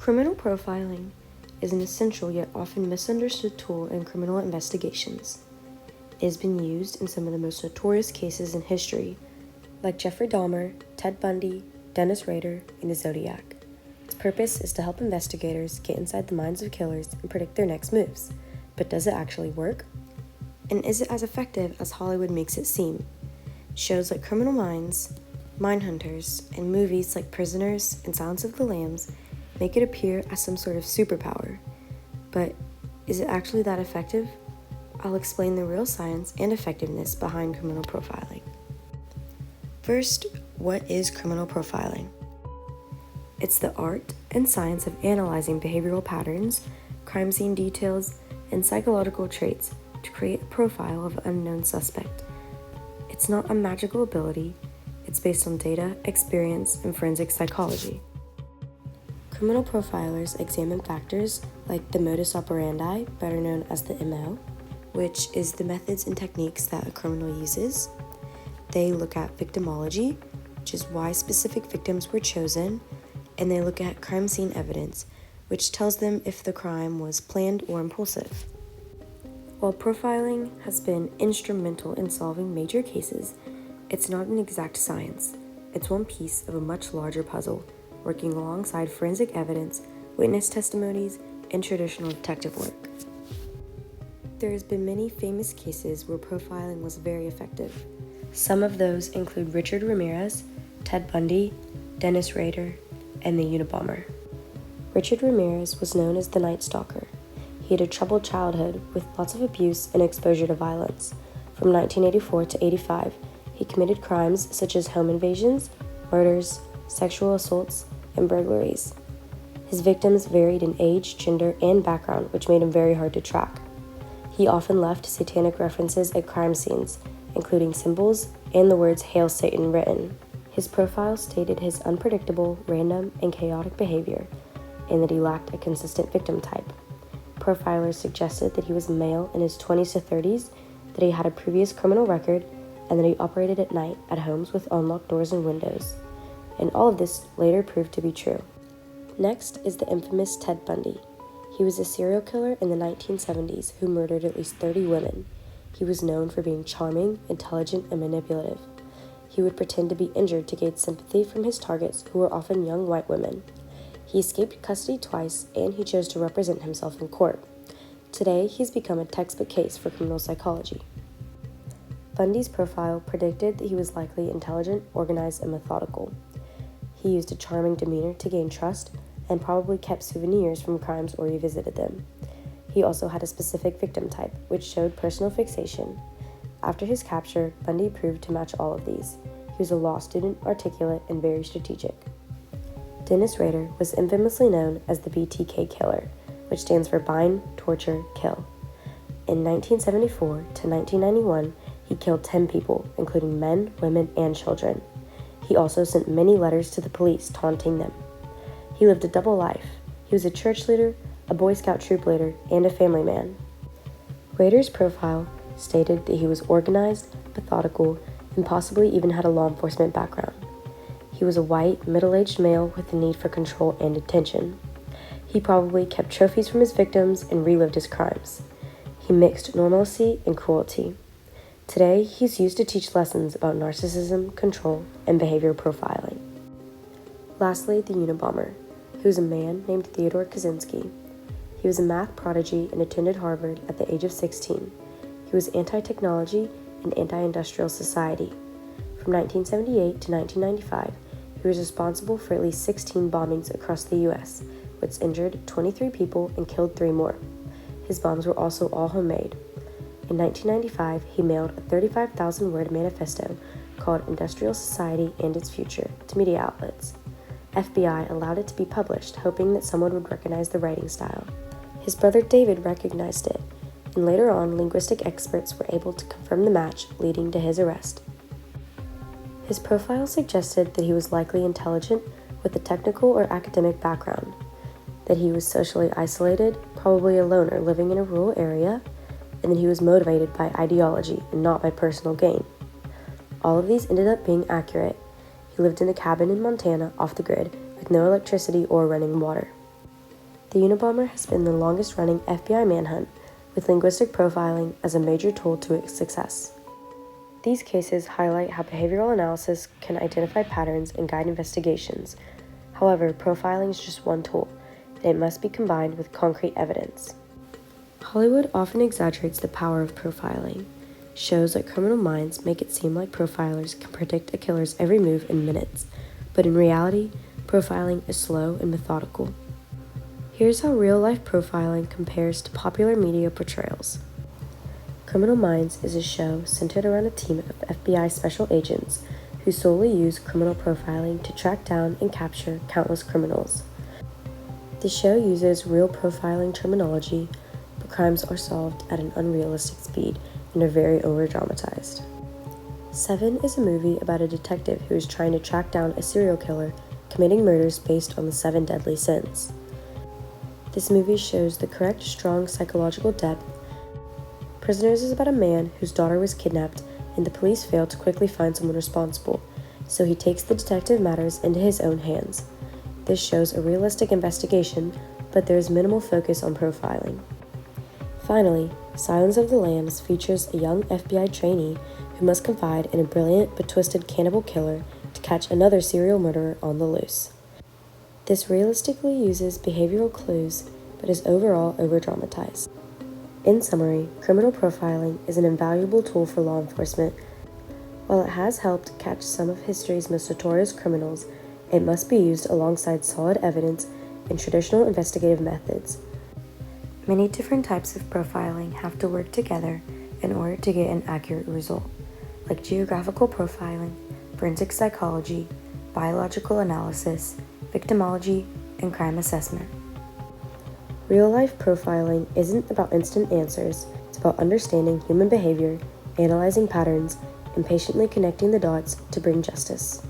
Criminal profiling is an essential yet often misunderstood tool in criminal investigations. It has been used in some of the most notorious cases in history, like Jeffrey Dahmer, Ted Bundy, Dennis Rader, and the Zodiac. Its purpose is to help investigators get inside the minds of killers and predict their next moves. But does it actually work? And is it as effective as Hollywood makes it seem? Shows like Criminal Minds, Mindhunters, and movies like Prisoners and Silence of the Lambs make it appear as some sort of superpower. But is it actually that effective? I'll explain the real science and effectiveness behind criminal profiling. First, what is criminal profiling? It's the art and science of analyzing behavioral patterns, crime scene details, and psychological traits to create a profile of an unknown suspect. It's not a magical ability, it's based on data, experience, and forensic psychology. Criminal profilers examine factors like the modus operandi, better known as the MO, which is the methods and techniques that a criminal uses. They look at victimology, which is why specific victims were chosen, and they look at crime scene evidence, which tells them if the crime was planned or impulsive. While profiling has been instrumental in solving major cases, it's not an exact science. It's one piece of a much larger puzzle, working alongside forensic evidence, witness testimonies, and traditional detective work. There has been many famous cases where profiling was very effective. Some of those include Richard Ramirez, Ted Bundy, Dennis Rader, and the Unabomber. Richard Ramirez was known as the Night Stalker. He had a troubled childhood with lots of abuse and exposure to violence. From 1984 to 85, he committed crimes such as home invasions, murders, sexual assaults, and burglaries. His victims varied in age, gender, and background, which made him very hard to track. He often left satanic references at crime scenes, including symbols and the words "Hail Satan" written. His profile stated his unpredictable, random, and chaotic behavior, and that he lacked a consistent victim type. Profilers suggested that he was male in his 20s to 30s, that he had a previous criminal record, and that he operated at night at homes with unlocked doors and windows. And all of this later proved to be true. Next is the infamous Ted Bundy. He was a serial killer in the 1970s who murdered at least 30 women. He was known for being charming, intelligent, and manipulative. He would pretend to be injured to gain sympathy from his targets, who were often young white women. He escaped custody twice, and he chose to represent himself in court. Today, he's become a textbook case for criminal psychology. Bundy's profile predicted that he was likely intelligent, organized, and methodical. He used a charming demeanor to gain trust and probably kept souvenirs from crimes or revisited them. He also had a specific victim type, which showed personal fixation. After his capture, Bundy proved to match all of these. He was a law student, articulate, and very strategic. Dennis Rader was infamously known as the BTK killer, which stands for bind, torture, kill. In 1974 to 1991, he killed 10 people, including men, women, and children. He also sent many letters to the police taunting them. He lived a double life. He was a church leader, a Boy Scout troop leader, and a family man. Rader's profile stated that he was organized, methodical, and possibly even had a law enforcement background. He was a white, middle-aged male with a need for control and attention. He probably kept trophies from his victims and relived his crimes. He mixed normalcy and cruelty. Today, he's used to teach lessons about narcissism, control, and behavioral profiling. Lastly, the Unabomber. He was a man named Theodore Kaczynski. He was a math prodigy and attended Harvard at the age of 16. He was anti-technology and anti-industrial society. From 1978 to 1995, he was responsible for at least 16 bombings across the U.S., which injured 23 people and killed 3 more. His bombs were also all homemade. In 1995, he mailed a 35,000-word manifesto called Industrial Society and Its Future to media outlets. FBI allowed it to be published, hoping that someone would recognize the writing style. His brother David recognized it, and later on, linguistic experts were able to confirm the match, leading to his arrest. His profile suggested that he was likely intelligent with a technical or academic background, that he was socially isolated, probably a loner living in a rural area, and that he was motivated by ideology and not by personal gain. All of these ended up being accurate. He lived in a cabin in Montana off the grid with no electricity or running water. The Unabomber has been the longest-running FBI manhunt, with linguistic profiling as a major tool to its success. These cases highlight how behavioral analysis can identify patterns and guide investigations. However, profiling is just one tool, and it must be combined with concrete evidence. Hollywood often exaggerates the power of profiling. Shows like Criminal Minds make it seem like profilers can predict a killer's every move in minutes, but in reality, profiling is slow and methodical. Here's how real-life profiling compares to popular media portrayals. Criminal Minds is a show centered around a team of FBI special agents who solely use criminal profiling to track down and capture countless criminals. The show uses real profiling terminology, but crimes are solved at an unrealistic speed and are very over-dramatized. Seven is a movie about a detective who is trying to track down a serial killer committing murders based on the 7 deadly sins. This movie shows the correct, strong psychological depth. Prisoners is about a man whose daughter was kidnapped and the police failed to quickly find someone responsible, so he takes the detective matters into his own hands. This shows a realistic investigation, but there is minimal focus on profiling. Finally, Silence of the Lambs features a young FBI trainee who must confide in a brilliant but twisted cannibal killer to catch another serial murderer on the loose. This realistically uses behavioral clues, but is overall over-dramatized. In summary, criminal profiling is an invaluable tool for law enforcement. While it has helped catch some of history's most notorious criminals, it must be used alongside solid evidence and traditional investigative methods. Many different types of profiling have to work together in order to get an accurate result, like geographical profiling, forensic psychology, biological analysis, victimology, and crime assessment. Real-life profiling isn't about instant answers, it's about understanding human behavior, analyzing patterns, and patiently connecting the dots to bring justice.